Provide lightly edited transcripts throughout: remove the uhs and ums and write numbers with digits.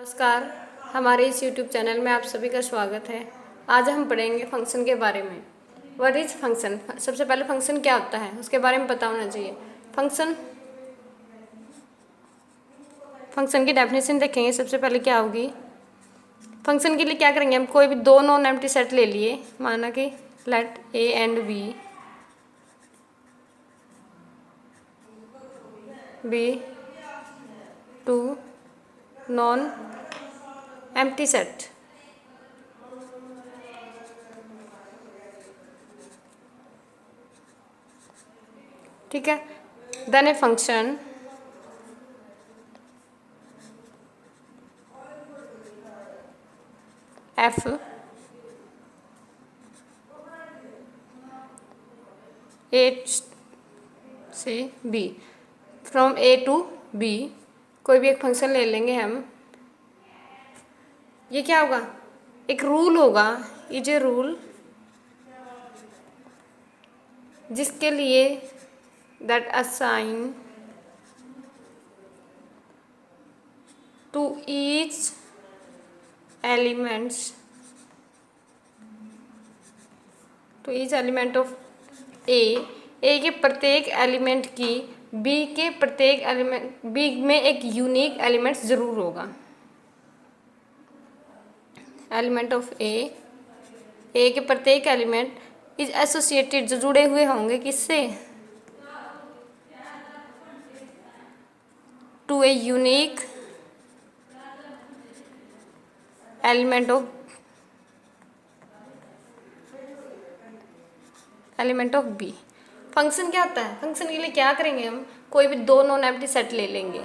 नमस्कार। हमारे इस YouTube चैनल में आप सभी का स्वागत है। आज हम पढ़ेंगे फंक्शन के बारे में। What is function? सबसे पहले फंक्शन क्या होता है उसके बारे में पता होना चाहिए। फंक्शन की डेफिनेशन देखेंगे। सबसे पहले क्या होगी, फंक्शन के लिए क्या करेंगे हम, कोई भी दो नॉन एम्प्टी सेट ले लिए, माना कि let A and B two non empty set. ठीक है, then a function f A से B, from A to B, कोई भी एक फंक्शन ले लेंगे हम। ये क्या होगा, एक रूल होगा, इज ए रूल जिसके लिए that assign to each element of A के प्रत्येक एलिमेंट की बी के प्रत्येक एलिमेंट, बी में एक यूनिक एलिमेंट जरूर होगा। एलिमेंट ऑफ ए के प्रत्येक एलिमेंट इज एसोसिएटेड, जो जुड़े हुए होंगे किससे, to a unique element of b. Function क्या होता है, फंक्शन के लिए क्या करेंगे हम, कोई भी दो नॉन एम्प्टी सेट ले लेंगे।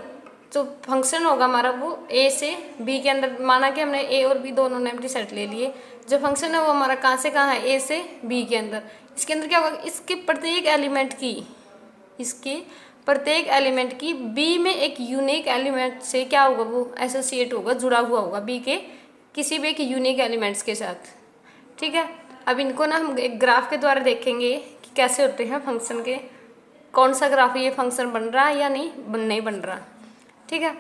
जो फंक्शन होगा हमारा वो ए से बी के अंदर, माना कि हमने ए और बी दो नॉन एम्प्टी सेट ले लिए। जो फंक्शन है वो हमारा कहाँ से कहाँ है, ए से बी के अंदर। इसके अंदर क्या होगा, इसके प्रत्येक एलिमेंट की बी में एक यूनिक एलिमेंट से क्या होगा, वो एसोसिएट होगा, जुड़ा हुआ होगा बी के किसी भी एक यूनिक एलिमेंट्स के साथ। ठीक है, अब इनको ना हम एक ग्राफ के द्वारा देखेंगे कि कैसे होते हैं फंक्शन के, कौन सा ग्राफ ये फंक्शन बन रहा है या नहीं बन रहा। ठीक है,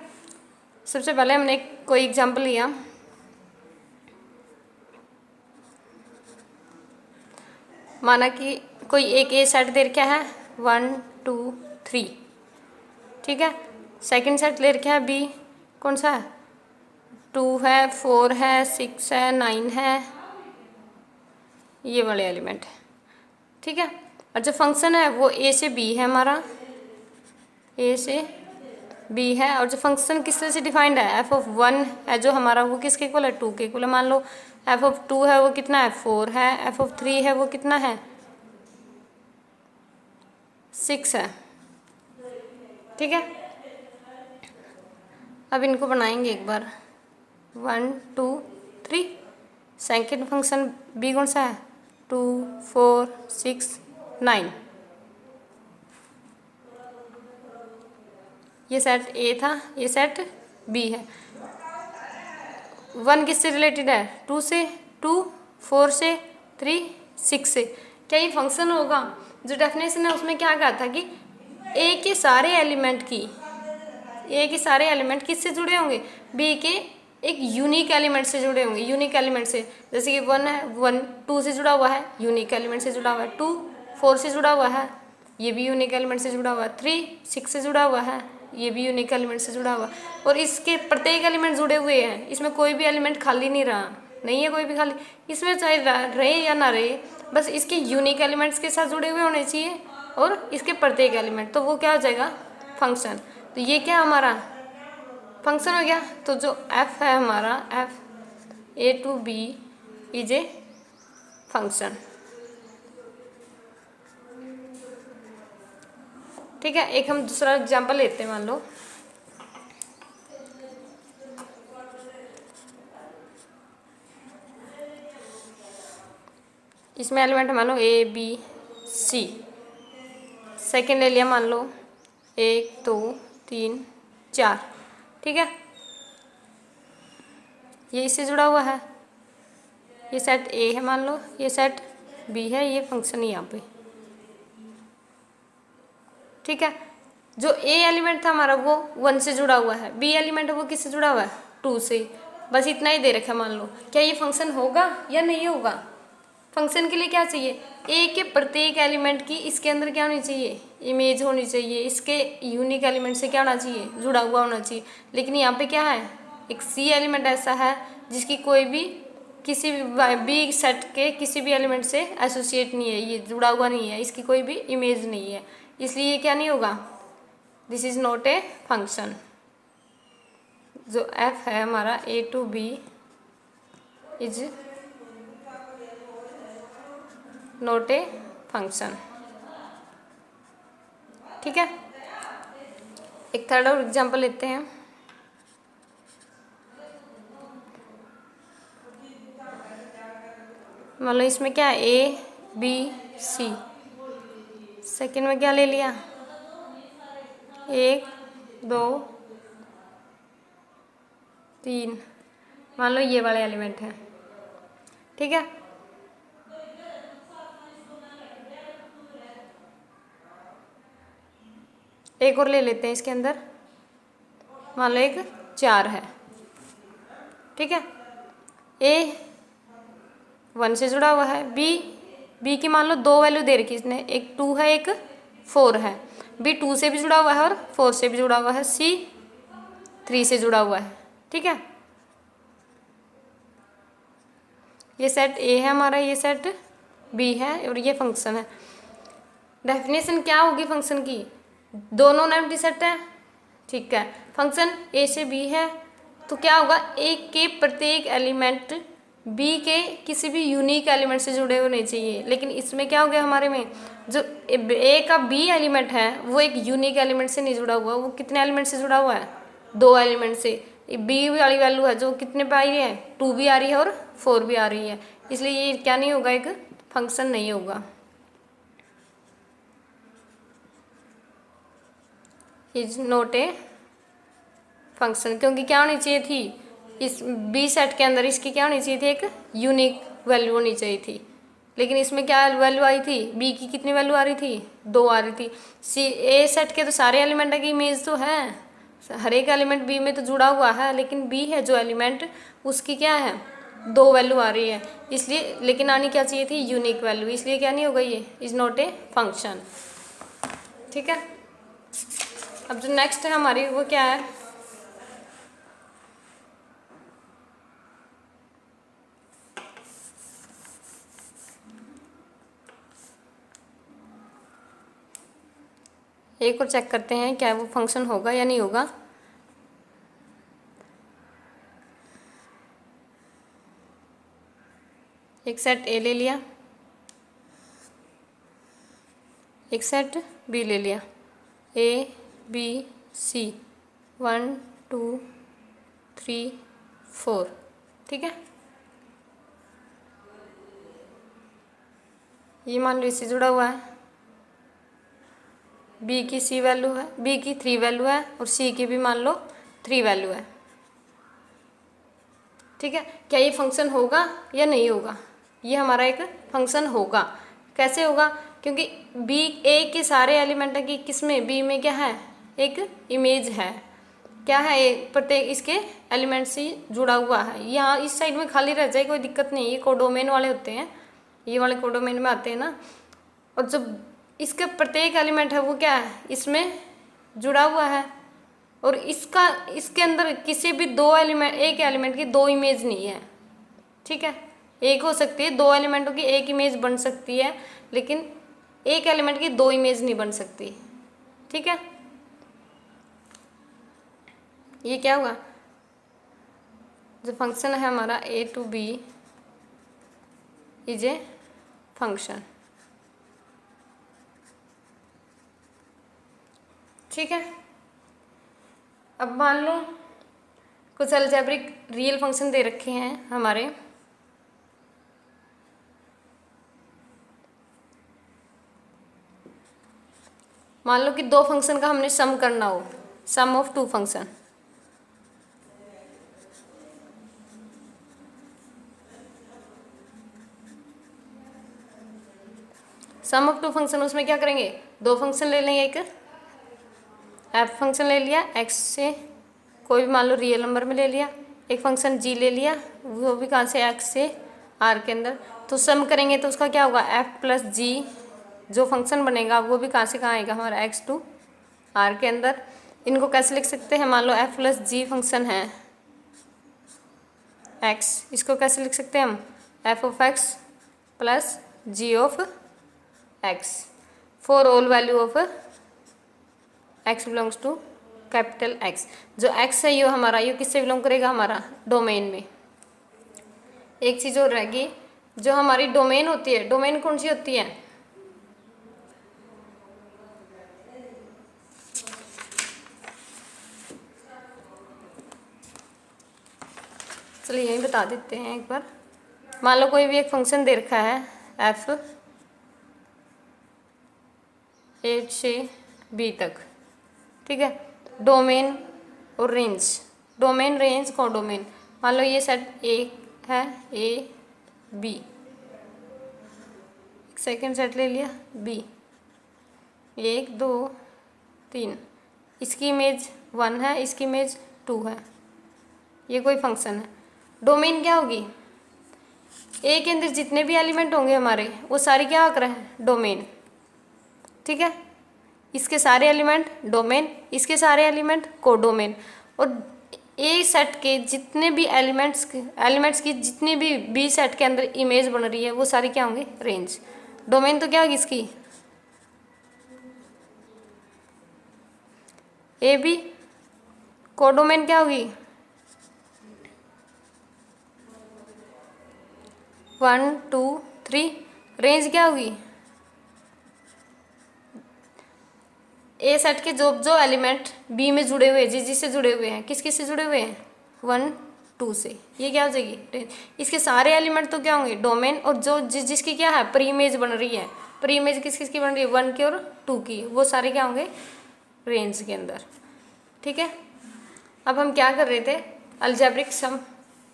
सबसे पहले हमने कोई एग्जांपल लिया, माना कि कोई एक ए सेट दे रखा है 1 2 3। ठीक है, सेकंड सेट ले रखा है बी, कौन सा है, 2 है, 4 है, 6 है, 9 है, ये वाले एलिमेंट है। ठीक है, और जो फंक्शन है वो ए से बी है, हमारा ए से बी है। और जो फंक्शन किस तरह से डिफाइंड है, एफ ऑफ 1 है जो हमारा, वो किसके इक्वल है, 2 के इक्वल है। मान लो एफ ऑफ 2 है वो कितना है, 4 है। एफ ऑफ 3 है वो कितना है, 6 है। ठीक है, अब इनको बनाएंगे एक बार, 1 2 3। सेकेंड फंक्शन बी कौन सा है, 2 4 6 9। ये सेट ए था, ये सेट बी है। 1 किससे रिलेटेड है, 2 से, 2 4 से, 3 6 से। क्या ये फंक्शन होगा, जो डेफिनेशन है उसमें क्या कहा था कि ए के सारे एलिमेंट किससे जुड़े होंगे, बी के एक यूनिक एलिमेंट से जुड़े होंगे। यूनिक एलिमेंट से, जैसे कि 1 है, 1 2 से जुड़ा हुआ है, यूनिक एलिमेंट से जुड़ा हुआ है। 2 4 से जुड़ा हुआ है, ये भी यूनिक एलिमेंट से जुड़ा हुआ है। 3 6 से जुड़ा हुआ है, ये भी यूनिक एलिमेंट से जुड़ा हुआ है। और इसके प्रत्येक एलिमेंट जुड़े हुए हैं, इसमें कोई भी एलिमेंट खाली नहीं है कोई भी खाली। इसमें चाहे रहे या ना रहे, बस इसके यूनिक एलिमेंट्स के साथ जुड़े हुए होने चाहिए और इसके प्रत्येक एलिमेंट, तो वो क्या हो जाएगा, फंक्शन। तो ये क्या हमारा फंक्शन हो गया। तो जो एफ है हमारा, f a to B is a function. ठीक है, एक हम दूसरा एग्जांपल लेते हैं। मान लो इसमें एलिमेंट मान लो ए बी सी। सेकेंड ले लिया, मान लो 1 2 3 4। ठीक है, ये इससे जुड़ा हुआ है, ये सेट ए है, मान लो ये सेट बी है, ये फंक्शन यहाँ पे। ठीक है, जो ए एलिमेंट था हमारा वो 1 से जुड़ा हुआ है, बी एलिमेंट है वो किससे जुड़ा हुआ है, 2 से, बस इतना ही दे रखा है। मान लो क्या ये फंक्शन होगा या नहीं होगा? फंक्शन के लिए क्या चाहिए? ए के प्रत्येक एलिमेंट की इसके अंदर क्या होनी चाहिए? इमेज होनी चाहिए। इसके यूनिक एलिमेंट से क्या होना चाहिए? जुड़ा हुआ होना चाहिए। लेकिन यहाँ पे क्या है? एक सी एलिमेंट ऐसा है जिसकी कोई भी किसी भी बी सेट के किसी भी एलिमेंट से एसोसिएट नहीं है, ये जुड़ा हुआ नहीं है, इसकी कोई भी इमेज नहीं है, इसलिए ये क्या नहीं होगा? This is not a function. जो एफ है हमारा A to B is not a function. ठीक है, एक थर्ड और एग्जांपल लेते हैं। मान लो इसमें क्या है? A B C. सेकेंड में क्या ले लिया? 1 2 3। मान लो ये वाले एलिमेंट हैं। ठीक है, एक और ले लेते हैं इसके अंदर। मान लो एक 4 है। ठीक है, ए 1 से जुड़ा हुआ है, बी की मान लो 2 वैल्यू दे रखी इसने, एक 2 है एक 4 है। बी 2 से भी जुड़ा हुआ है और 4 से भी जुड़ा हुआ है। सी 3 से जुड़ा हुआ है। ठीक है, ये सेट ए है हमारा, ये सेट बी है और ये फंक्शन है। डेफिनेशन क्या होगी फंक्शन की? दोनों एम्प्टी सेट है। ठीक है, फंक्शन ए से बी है तो क्या होगा? ए के प्रत्येक एलिमेंट बी के किसी भी यूनिक एलिमेंट से जुड़े होने चाहिए। लेकिन इसमें क्या हो गया? हमारे में जो ए का बी एलिमेंट है वो एक यूनिक एलिमेंट से नहीं जुड़ा हुआ। वो कितने एलिमेंट से जुड़ा हुआ है? 2 एलिमेंट से। बी वाली वैल्यू है जो कितने पे आ रही है? 2 भी आ रही है और 4 भी आ रही है, इसलिए ये क्या नहीं होगा? एक फंक्शन नहीं होगा। इज नॉट ए फंक्शन, क्योंकि क्या होनी चाहिए थी? इस बी सेट के अंदर इसकी क्या होनी चाहिए थी? एक यूनिक वैल्यू होनी चाहिए थी। लेकिन इसमें क्या वैल्यू आई थी? बी की कितनी वैल्यू आ रही थी? 2 आ रही थी। सी ए सेट के तो सारे एलिमेंट की इमेज तो है, हर एक एलिमेंट बी में तो जुड़ा हुआ है, लेकिन बी है जो एलिमेंट उसकी क्या है? 2 वैल्यू आ रही है, इसलिए। लेकिन आनी क्या चाहिए थी? यूनिक वैल्यू, इसलिए क्या नहीं होगा? ये इज नॉट ए फंक्शन। ठीक है, अब जो नेक्स्ट है हमारी वो क्या है? एक और चेक करते हैं क्या वो फंक्शन होगा या नहीं होगा। एक सेट ए ले लिया, एक सेट बी ले लिया, ए बी सी 1 2 3 4। ठीक है, ये मान लो इससे जुड़ा हुआ है। बी की सी वैल्यू है, बी की 3 वैल्यू है और सी की भी मान लो 3 वैल्यू है। ठीक है, क्या ये फंक्शन होगा या नहीं होगा? ये हमारा एक फंक्शन होगा। कैसे होगा? क्योंकि बी ए के सारे एलिमेंट की किसमें? बी में क्या है? एक इमेज है। क्या है? प्रत्येक इसके एलिमेंट से जुड़ा हुआ है। यहाँ इस साइड में खाली रह जाए कोई दिक्कत नहीं, ये कोडोमेन वाले होते हैं, ये वाले कोडोमेन में आते हैं ना। और जब इसके प्रत्येक एलिमेंट है वो क्या है? इसमें जुड़ा हुआ है और इसके अंदर किसी भी 2 एलिमेंट, एक एलिमेंट की 2 इमेज नहीं है। ठीक है, एक हो सकती है, 2 एलिमेंटों की एक इमेज बन सकती है, लेकिन एक एलिमेंट की 2 इमेज नहीं बन सकती। ठीक है, ये क्या हुआ? जो फंक्शन है हमारा A to B is a function. ठीक है, अब मान लो कुछ अलजेब्रिक रियल फंक्शन दे रखे हैं हमारे। मान लो कि 2 फंक्शन का हमने सम करना हो, sum of 2 function. Sum of 2 function, उसमें क्या करेंगे? 2 फंक्शन ले लेंगे। एक एफ फंक्शन ले लिया, एक्स से कोई भी मान लो रियल नंबर में ले लिया, एक फंक्शन g ले लिया, वो भी कहाँ से, x से r के अंदर। तो सम करेंगे तो उसका क्या होगा, f प्लस जी जो फंक्शन बनेगा वो भी कहाँ से कहाँ आएगा, हमारा x टू r के अंदर। इनको कैसे लिख सकते हैं, मान लो f प्लस जी फंक्शन है x, इसको कैसे लिख सकते हैं हम, f of x plus g of x for all value of x belongs to capital X। जो x है ये हमारा, ये किससे बिलोंग करेगा, हमारा डोमेन में। एक चीज़ और रहेगी, जो हमारी डोमेन होती है, डोमेन कौन सी होती है, चलिए यही बता देते हैं एक बार। मान लो कोई भी एक फंक्शन दे रखा है f a से b तक, ठीक है। डोमेन और रेंज, डोमेन रेंज को डोमेन, मान लो ये सेट ए है, ए बी, सेकेंड सेट ले लिया बी, 1 2 3, इसकी इमेज 1 है, इसकी इमेज 2 है, ये कोई फंक्शन है। डोमेन क्या होगी, ए के अंदर जितने भी एलिमेंट होंगे हमारे वो सारे क्या कर रहे हैं, डोमेन, ठीक है। इसके सारे एलिमेंट डोमेन, इसके सारे एलिमेंट को डोमेन, और ए सेट के जितने भी एलिमेंट्स की जितनी भी बी सेट के अंदर इमेज बन रही है वो सारी क्या होंगे, रेंज। डोमेन तो क्या होगी इसकी, ए बी, को डोमेन क्या होगी 1 2 3, रेंज क्या होगी, ए सेट के जो जो एलिमेंट बी में जुड़े हुए हैं, जिससे जुड़े हुए हैं, किस किस से जुड़े हुए हैं, 1 2 से, ये क्या हो जाएगी रेंज। इसके सारे एलिमेंट तो क्या होंगे, डोमेन, और जो जिसकी क्या है प्री इमेज बन रही है, प्री इमेज किस किस की बन रही है, 1 की और 2 की, वो सारे क्या होंगे रेंज के अंदर, ठीक है। अब हम क्या कर रहे थे, अलजेब्रिक सम,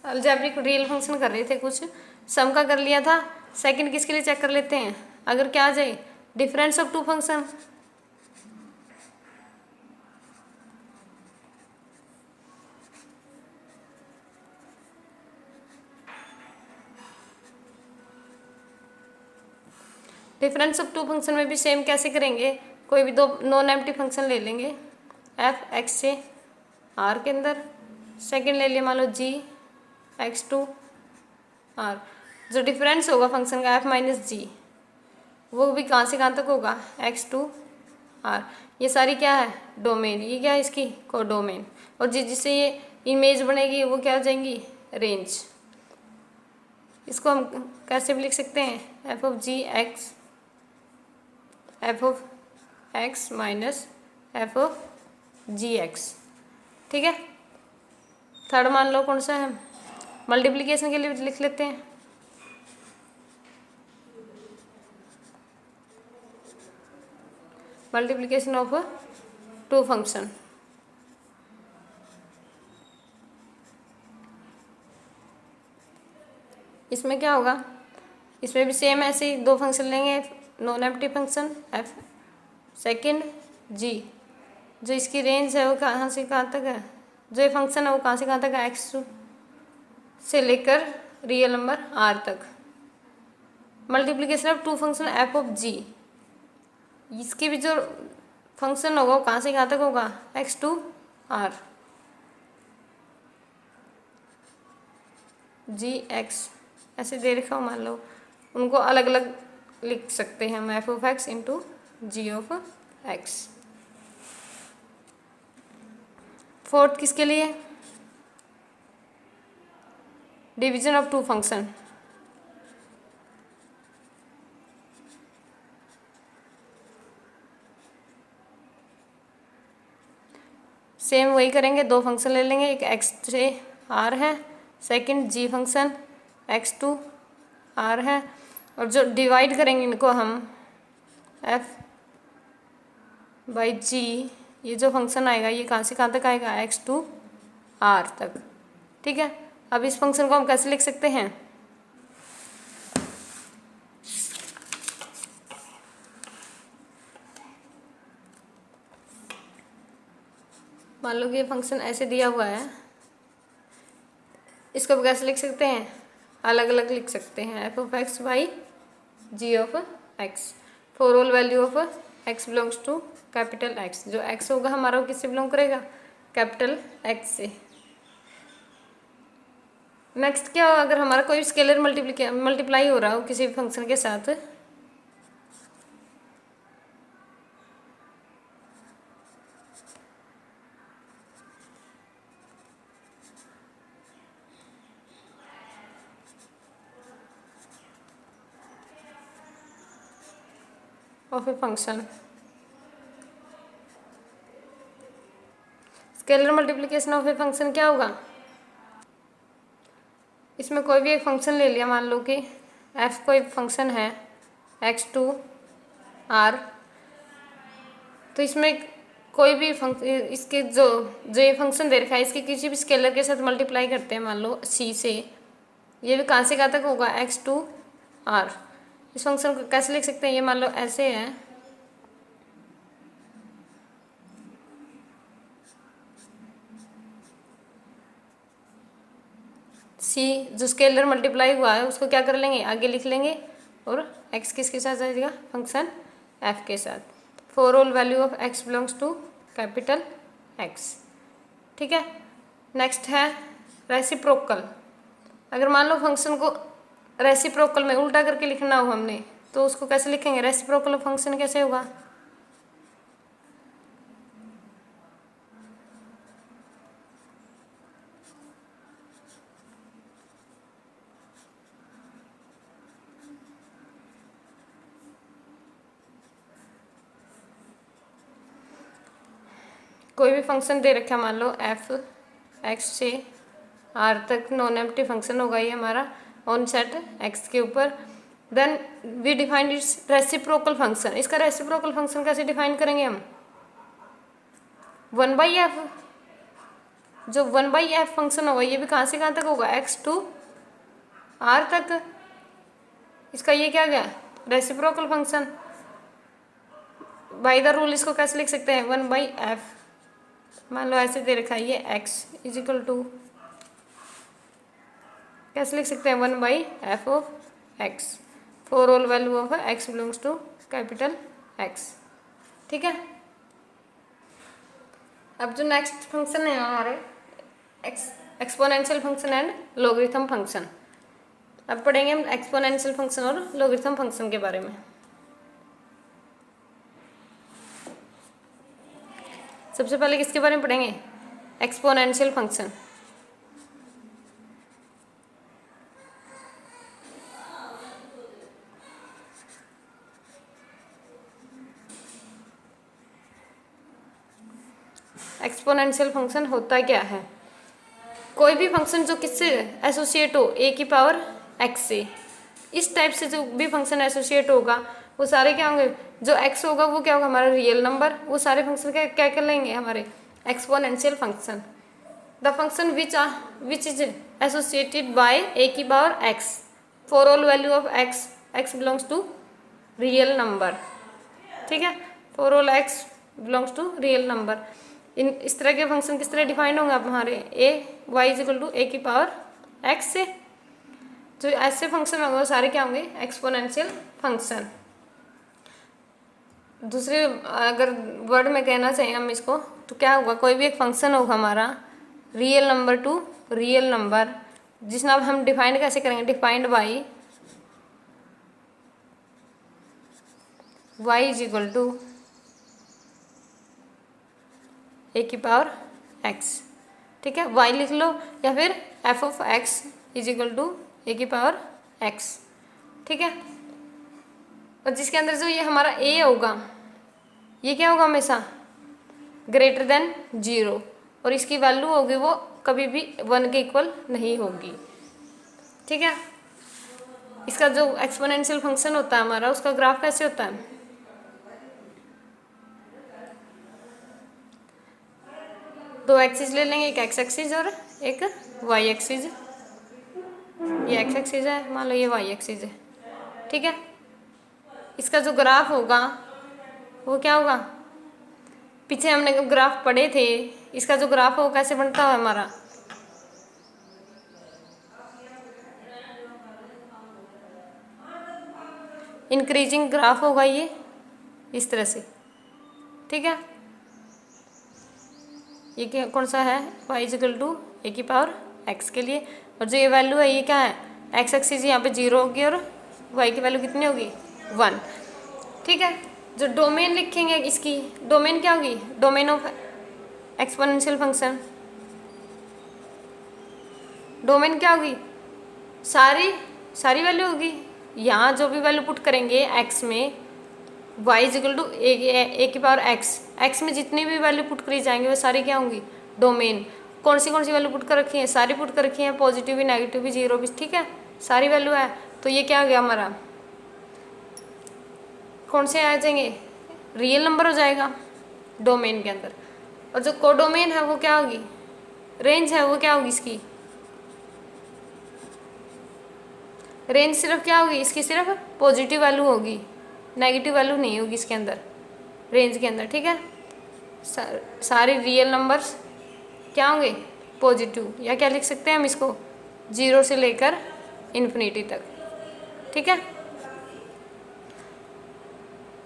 अलजेब्रिक रियल फंक्शन कर रहे थे, कुछ सम का कर लिया था। सेकंड किसके लिए चेक कर लेते हैं, अगर क्या आ जाए, difference of two function. Difference of two function में भी सेम कैसे करेंगे, कोई भी दो नॉन एम्प्टी फंक्शन ले लेंगे, एफ एक्स से आर के अंदर, सेकंड ले लिया मान लो जी एक्स टू आर। जो डिफरेंस होगा फंक्शन का एफ माइनस जी, वो भी कहाँ से कहाँ तक होगा, एक्स टू आर। ये सारी क्या है, डोमेन, ये क्या है इसकी को डोमेन, और जिससे ये इमेज बनेगी वो क्या हो जाएंगी, रेंज। इसको हम कैसे भी लिख सकते हैं, f of g x, f of x minus f of g x, ठीक है। थर्ड मान लो कौन सा है, मल्टीप्लिकेशन के लिए लिख लेते हैं, मल्टीप्लिकेशन ऑफ टू फंक्शन। इसमें क्या होगा, इसमें भी सेम ऐसे ही दो फंक्शन लेंगे, non empty function f, second g, जो इसकी रेंज है वो कहाँ से कहाँ तक है, जो ये फंक्शन है वो कहाँ से कहाँ तक है, एक्स से लेकर रियल नंबर आर तक। Multiplication of two function f of g, इसकी भी जो फंक्शन होगा वो कहाँ से कहाँ तक होगा, x to r, g x ऐसे दे रखा हो मान लो, उनको अलग अलग लिख सकते हैं हम, f of x into g of x. Fourth किसके लिए, division of two function. Same वही करेंगे, दो फंक्शन ले लेंगे, एक एक्स से आर है, second g function x to r है, और जो डिवाइड करेंगे इनको हम एफ बाई जी, ये जो फंक्शन आएगा ये कहाँ से कहाँ तक आएगा, एक्स टू आर तक, ठीक है। अब इस फंक्शन को हम कैसे लिख सकते हैं, मान लो कि ये फंक्शन ऐसे दिया हुआ है, इसको भी कैसे लिख सकते हैं, अलग अलग लिख सकते हैं, f of x by g of x for all value of x belongs to capital x. जो एक्स होगा हमारा वो किससे बिलोंग करेगा, कैपिटल एक्स से। नेक्स्ट क्या होगा, अगर हमारा कोई स्केलर मल्टीप्लाई हो रहा हो किसी भी फंक्शन के साथ, of a function, scalar multiplication of a function क्या होगा, इसमें कोई भी एक फंक्शन ले लिया, मान लो कि एफ कोई फंक्शन है x2r, तो इसमें कोई भी इसके जो जो ये फंक्शन दे रखा है इसके किसी भी स्केलर के साथ मल्टीप्लाई करते हैं, मान लो c से, ये भी कहाँ से कहाँ तक होगा x2r। इस फंक्शन को कैसे लिख सकते हैं, ये मान लो ऐसे है, सी जो स्केलर मल्टीप्लाई हुआ है उसको क्या कर लेंगे, आगे लिख लेंगे, और x किसके साथ जाएगा, फंक्शन f के साथ, for all value of x belongs to capital x। ठीक है, नेक्स्ट है रेसिप्रोकल। अगर मान लो फंक्शन को रेसिप्रोकल में उल्टा करके लिखना हो हमने, तो उसको कैसे लिखेंगे, रेसिप्रोकल फंक्शन कैसे होगा, कोई भी फंक्शन दे रखा है, मान लो एफ एक्स से आर तक नॉन एम्प्टी फंक्शन होगा ये हमारा ऑन सेट एक्स के ऊपर, then we defined its reciprocal function. इसका रेसिप्रोकल फंक्शन कैसे डिफाइन करेंगे हम, 1/f, जो 1/f फंक्शन होगा ये भी कहाँ से कहाँ तक होगा, x टू r तक, इसका ये क्या गया, reciprocal function. By the rule इसको कैसे लिख सकते हैं, 1/f, मान लो ऐसे दे रखा है ये x इज इक्वल टू, कैसे लिख सकते हैं, 1/f of x for all value of x belongs to capital x। ठीक है, अब जो नेक्स्ट फंक्शन है हमारे exponential function and logarithm function. अब पढ़ेंगे हम एक्सपोनेंशियल फंक्शन और लॉगरिथम फंक्शन के बारे में। सबसे पहले किसके बारे में पढ़ेंगे, एक्सपोनेंशियल फंक्शन। एक्सपोनेंशियल फंक्शन होता क्या है, कोई भी फंक्शन जो किससे एसोसिएट हो ए की पावर एक्स से, इस टाइप से जो भी फंक्शन एसोसिएट होगा वो सारे क्या होंगे, जो एक्स होगा वो क्या होगा हमारा रियल नंबर, वो सारे फंक्शन क्या कर लेंगे हमारे exponential function. The function which is associated by a की power x for all value of x, x belongs to real number. ठीक है, for all x belongs to real number. इस तरह के फंक्शन किस तरह डिफाइंड होंगे आप हमारे, ए Y is equal to a की पावर एक्स से, जो ऐसे फंक्शन होंगे वो सारे क्या होंगे एक्सपोनेंशियल फंक्शन। दूसरे अगर वर्ड में कहना चाहिए हम इसको तो क्या होगा, कोई भी एक फंक्शन होगा हमारा real number to real number, जिसमें अब हम डिफाइंड कैसे करेंगे, defined by y is equal to a की पावर एक्स। ठीक है, वाई लिख लो या फिर f of x is equal to a की पावर एक्स। ठीक है, और जिसके अंदर जो ये हमारा ए होगा ये क्या होगा हमेशा ग्रेटर देन 0, और इसकी वैल्यू होगी वो कभी भी 1 के इक्वल नहीं होगी। ठीक है, इसका जो एक्सपोनेंशियल फंक्शन होता है हमारा उसका ग्राफ कैसे होता है, दो एक्सिस ले लेंगे, एक एक्स एक्सिस और एक वाई एक्सिस। ये एक्स एक्सिस है, मान लो ये वाई एक्सिस है। ठीक है, इसका जो ग्राफ होगा वो क्या होगा, पीछे हमने ग्राफ पढ़े थे, इसका जो ग्राफ हो कैसे बनता है हमारा, इंक्रीजिंग ग्राफ होगा ये इस तरह से, ठीक है। ये क्या कौन सा है, y इक्वल टू ए की पावर x के लिए, और जो ये वैल्यू है ये क्या है, x एक्सिस यहाँ पे 0 होगी और y की वैल्यू कितनी होगी 1, ठीक है। जो डोमेन लिखेंगे इसकी, डोमेन क्या होगी, domain of exponential function, domain क्या होगी, सारी वैल्यू होगी। यहाँ जो भी वैल्यू पुट करेंगे x में, y इक्वल टू ए की पावर x में जितनी भी वैल्यू पुट करी जाएंगे वो सारी क्या होंगी डोमेन। कौन सी वैल्यू पुट कर रखी है, सारी पुट कर रखी है, पॉजिटिव भी नेगेटिव भी जीरो भी, ठीक है, सारी वैल्यू है। तो ये क्या हो गया हमारा, कौन से आ जाएंगे, रियल नंबर हो जाएगा डोमेन के अंदर। और जो कोडोमेन है वो क्या होगी, रेंज है वो क्या होगी इसकी, रेंज सिर्फ क्या होगी इसकी, सिर्फ पॉजिटिव वैल्यू होगी, नेगेटिव वैल्यू नहीं होगी इसके अंदर, रेंज के अंदर, ठीक है। सारे रियल नंबर्स क्या होंगे पॉजिटिव, या क्या लिख सकते हैं हम इसको 0 से लेकर इन्फिनिटी तक, ठीक है।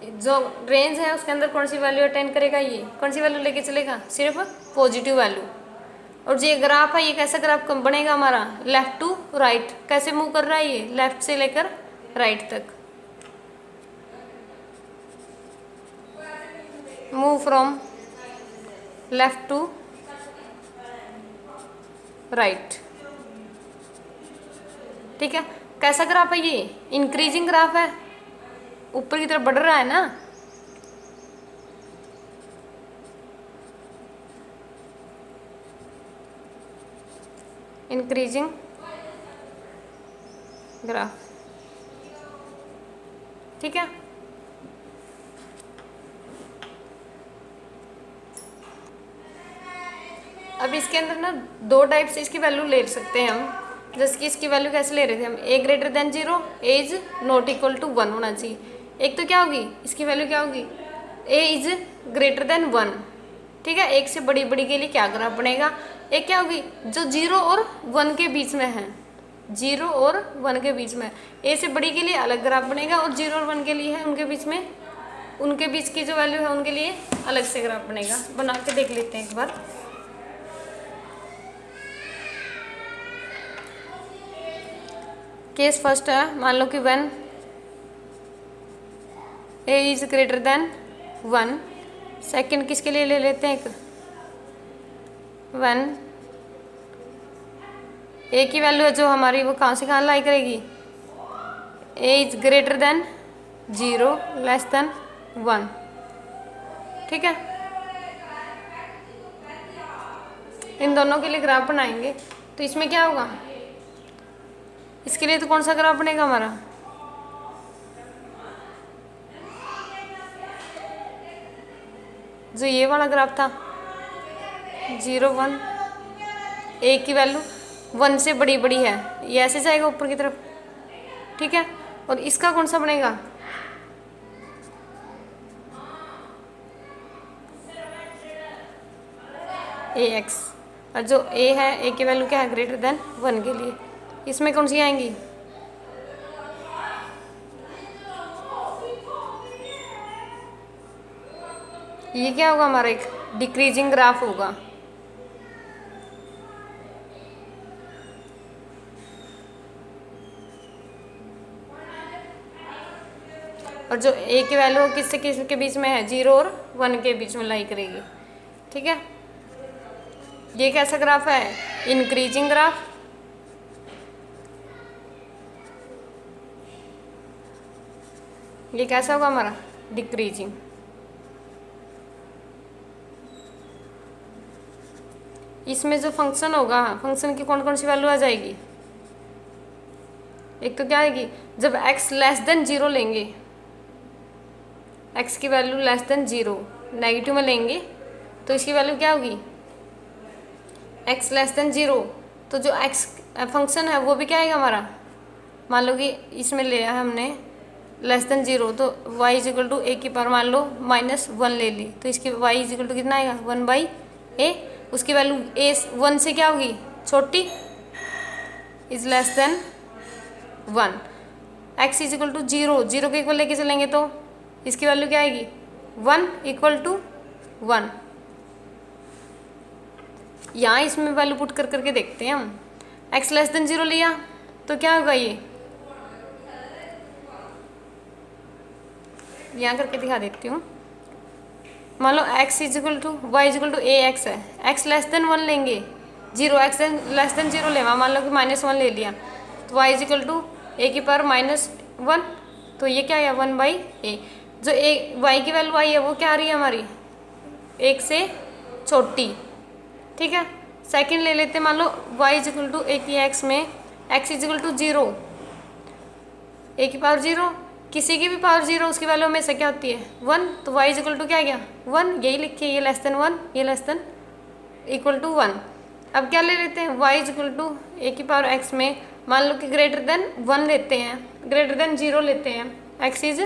जो रेंज है उसके अंदर कौन सी वैल्यू अटेंड करेगा, ये कौन सी वैल्यू लेके चलेगा, सिर्फ पॉजिटिव वैल्यू। और जो ये ग्राफ है ये कैसा ग्राफ बनेगा हमारा, लेफ्ट टू राइट, कैसे मूव कर रहा है ये, लेफ्ट से लेकर राइट तक, move from left to right, ठीक है। कैसा ग्राफ है ये, इंक्रीजिंग ग्राफ है, ऊपर की तरफ बढ़ रहा है ना, इंक्रीजिंग ग्राफ, ठीक है। अब इसके अंदर ना दो टाइप से इसकी वैल्यू ले सकते हैं हम, जैसे कि इसकी वैल्यू कैसे ले रहे थे हम, a greater than 0, a is not equal to 1 होना चाहिए। एक तो क्या होगी इसकी वैल्यू क्या होगी, a इज ग्रेटर देन 1, ठीक है। एक से बड़ी के लिए क्या ग्राफ बनेगा, एक क्या होगी जो 0 और 1 के बीच में है, 0 और 1 के बीच में, a से बड़ी के लिए अलग ग्राफ बनेगा, और 0 और 1 के लिए है उनके बीच में, उनके बीच की जो वैल्यू है उनके लिए अलग से ग्राफ बनेगा। बना के देख लेते हैं एक बार। केस फर्स्ट है, मान लो कि 1 a is greater than 1, second किसके लिए ले लेते हैं, एक 1 a की वैल्यू है जो हमारी वो कहाँ से कहाँ लाई करेगी, a is greater than 0 less than 1, ठीक है। इन दोनों के लिए ग्राफ बनाएंगे, तो इसमें क्या होगा, इसके लिए तो कौन सा ग्राफ बनेगा हमारा, जो ये वाला ग्राफ था 0 1, a की वैल्यू 1 से बड़ी है, ये ऐसे जाएगा ऊपर की तरफ, ठीक है। और इसका कौन सा बनेगा, ax, और जो a है a की वैल्यू क्या है ग्रेटर देन 1 के लिए, इसमें कौन सी आएंगी, ये क्या होगा हमारा एक डिक्रीजिंग ग्राफ होगा, और जो a की वैल्यू किससे किसके बीच में है, 0 और 1 के बीच में लाई करेगी, ठीक है। ये कैसा ग्राफ है, इंक्रीजिंग ग्राफ, ये कैसा होगा हमारा डिक्रीजिंग। इसमें जो फंक्शन होगा, फंक्शन की कौन कौन सी वैल्यू आ जाएगी, एक तो क्या आएगी जब x लेस देन 0 लेंगे, x की वैल्यू लेस देन 0 नेगेटिव में लेंगे तो इसकी वैल्यू क्या होगी, x लेस देन 0, तो जो x फंक्शन है वो भी क्या आएगा हमारा, मान लो कि इसमें लिया है हमने लेस देन 0, तो y is equal to a की पावर मान लो -1 ले ली, तो इसकी y इज इक्वल टू कितना आएगा 1/a, उसकी वैल्यू a 1 से क्या होगी छोटी, is less than 1, x is equal to 0, 0 के इक्वल लेके चलेंगे तो इसकी वैल्यू क्या आएगी 1 इक्वल टू 1। यहाँ इसमें वैल्यू पुट कर करके देखते हैं हम। एक्स लेस देन 0 लिया तो क्या होगा, ये यहाँ करके दिखा देती हूँ। मान लो x is equal to y is equal to a x है, x लेस देन 1 लेंगे, 0 x लेस देन 0 लेवा, मान लो कि -1 ले लिया तो y is equal to a की पावर -1, तो ये क्या है 1/a। जो ए y की वैल्यू आई है वो क्या आ रही है हमारी 1 से छोटी, ठीक है। सेकंड ले लेते हैं, मान लो y is equal to a की x में x इज इक्वल टू 0, ए की पावर 0, किसी की भी पावर 0 उसकी वैल्यू हमेशा क्या होती है 1, तो y इज इक्वल टू क्या गया 1, यही लिखिए, ये लेस देन 1, ये लेस देन इक्वल टू 1। अब क्या ले लेते हैं y is equal to a की पावर x में मान लो कि ग्रेटर देन 1 लेते हैं, ग्रेटर देन 0 लेते हैं, x इज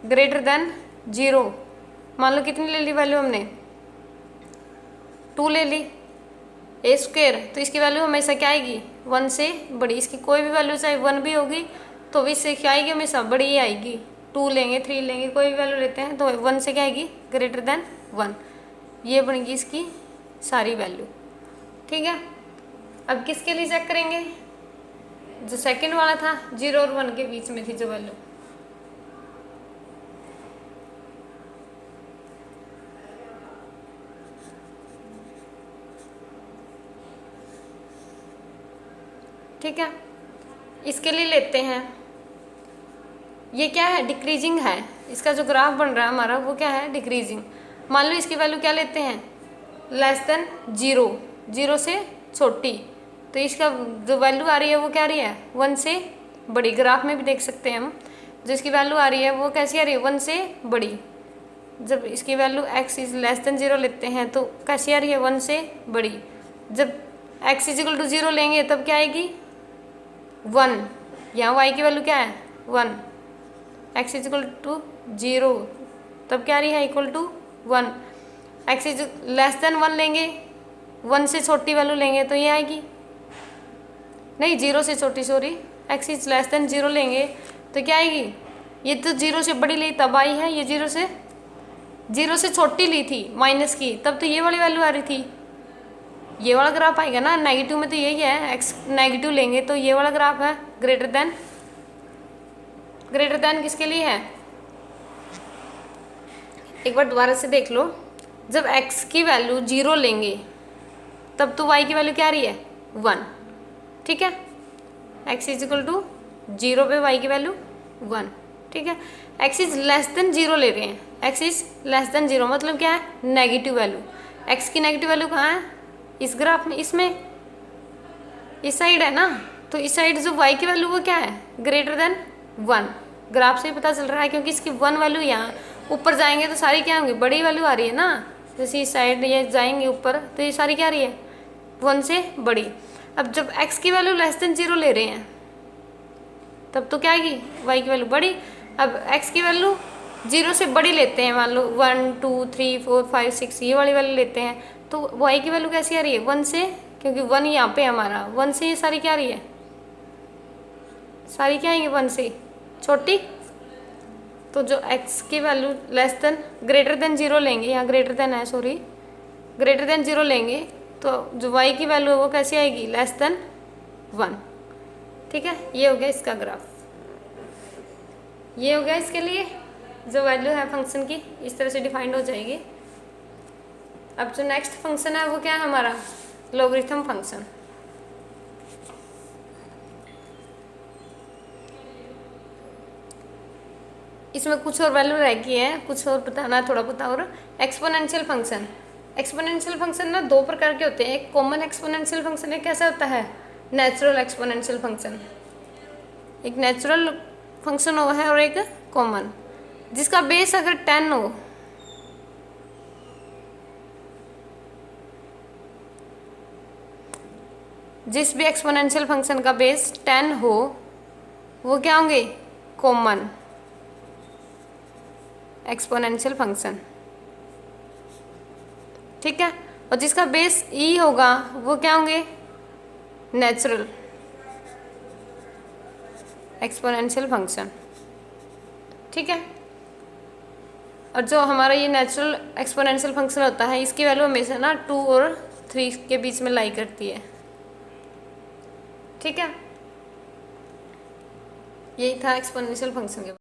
ग्रेटर देन 0, मान लो कितनी ले ली वैल्यू हमने 2 ले ली, ए स्क्वेयर, तो इसकी वैल्यू हमेशा क्या आएगी 1 से बड़ी, इसकी कोई भी वैल्यू चाहे 1 भी होगी तो भी इससे क्या आएगी हमेशा बड़ी ही आएगी। 2 लेंगे 3 लेंगे कोई भी वैल्यू लेते हैं तो 1 से क्या आएगी ग्रेटर देन 1, ये बनेगी इसकी सारी वैल्यू, ठीक है। अब किसके लिए चेक करेंगे, जो सेकंड वाला था 0 और 1 के बीच में थी जो वैल्यू, ठीक है। इसके लिए लेते हैं, ये क्या है डिक्रीजिंग है, इसका जो ग्राफ बन रहा है हमारा वो क्या है डिक्रीजिंग। मान लो इसकी वैल्यू क्या लेते हैं लेस देन 0, 0 से छोटी, तो इसका जो वैल्यू आ रही है वो क्या आ रही है 1 से बड़ी, ग्राफ में भी देख सकते हैं हम, जो इसकी वैल्यू आ रही है वो कैसी आ रही है 1 से बड़ी। जब इसकी value x is less then 0 लेते हैं तो कैसी आ रही है 1 से बड़ी, जब x इज इक्वल टू 0 लेंगे तब क्या आएगी 1, यहाँ y की वैल्यू क्या है 1, x इज इक्वल टू 0 तब क्या आ रही है equal to 1, x is less than 1 लेंगे, 1 से छोटी वैल्यू लेंगे तो ये आएगी, नहीं 0 से छोटी sorry, x is less then 0 लेंगे तो क्या आएगी, ये तो 0 से बड़ी ली तब आई है, ये 0 से छोटी ली थी माइनस की तब तो ये वाली वैल्यू आ रही थी, ये वाला ग्राफ आएगा ना, नेगेटिव में तो यही है, x नेगेटिव लेंगे तो ये वाला ग्राफ है ग्रेटर देन किसके लिए है, एक बार दोबारा से देख लो, जब x की वैल्यू 0 लेंगे तब तो y की वैल्यू क्या आ रही है 1, ठीक है, x इज इक्वल टू 0 पे y की वैल्यू 1, ठीक है। x इज लेस देन 0 ले रहे हैं, x इज लेस देन 0 मतलब क्या है नेगेटिव वैल्यू, x की नेगेटिव वैल्यू कहाँ है इस ग्राफ में, इसमें इस साइड है ना, तो इस साइड जो y की वैल्यू वो क्या है ग्रेटर देन 1, ग्राफ से ही पता चल रहा है क्योंकि इसकी 1 वैल्यू यहाँ ऊपर जाएंगे तो सारी क्या होंगी बड़ी वैल्यू आ रही है ना, जैसे इस साइड ये जाएंगे ऊपर तो ये सारी क्या आ रही है 1 से बड़ी। अब जब x की वैल्यू लेस देन 0 ले रहे हैं तब तो क्या आएगी y की वैल्यू बड़ी, अब x की वैल्यू 0 से बड़ी लेते हैं, मान लो 1 2 3 4 5 6 ये वाली वैल्यू लेते हैं तो y की वैल्यू कैसी आ रही है 1 से, क्योंकि 1 यहाँ पे हमारा 1 से ये सारी क्या आ रही है, सारी क्या आएंगी 1 से छोटी, तो जो x की value less than greater than 0 लेंगे, यहाँ ग्रेटर देन है सॉरी, ग्रेटर देन 0 लेंगे तो जो y की वैल्यू है वो कैसी आएगी लेस देन 1, ठीक है। ये हो गया इसका ग्राफ, ये हो गया इसके लिए जो वैल्यू है फंक्शन की इस तरह से डिफाइंड हो जाएगी। अब जो नेक्स्ट फंक्शन है वो क्या है हमारा लॉगरिथम फंक्शन। इसमें कुछ और वैल्यू रह गई है, कुछ और बताना है थोड़ा बहुत और। एक्सपोनेंशियल फंक्शन, एक्सपोनेंशियल फंक्शन ना दो प्रकार के होते हैं, एक कॉमन एक्सपोनेंशियल फंक्शन एक कैसा होता है नेचुरल एक्सपोनेंशियल फंक्शन, एक नेचुरल फंक्शन हो है और एक कॉमन, जिसका बेस अगर 10 हो जिस भी एक्सपोनेंशियल फंक्शन का बेस 10 हो वो क्या होंगे कॉमन एक्सपोनेंशियल फंक्शन, ठीक है। और जिसका बेस ई होगा वो क्या होंगे नेचुरल एक्सपोनेंशियल फंक्शन, ठीक है। और जो हमारा ये नेचुरल एक्सपोनेंशियल फंक्शन होता है इसकी वैल्यू हमेशा ना 2 और 3 के बीच में लाई करती है, ठीक है। यही था एक्सपोनेंशियल फंक्शन के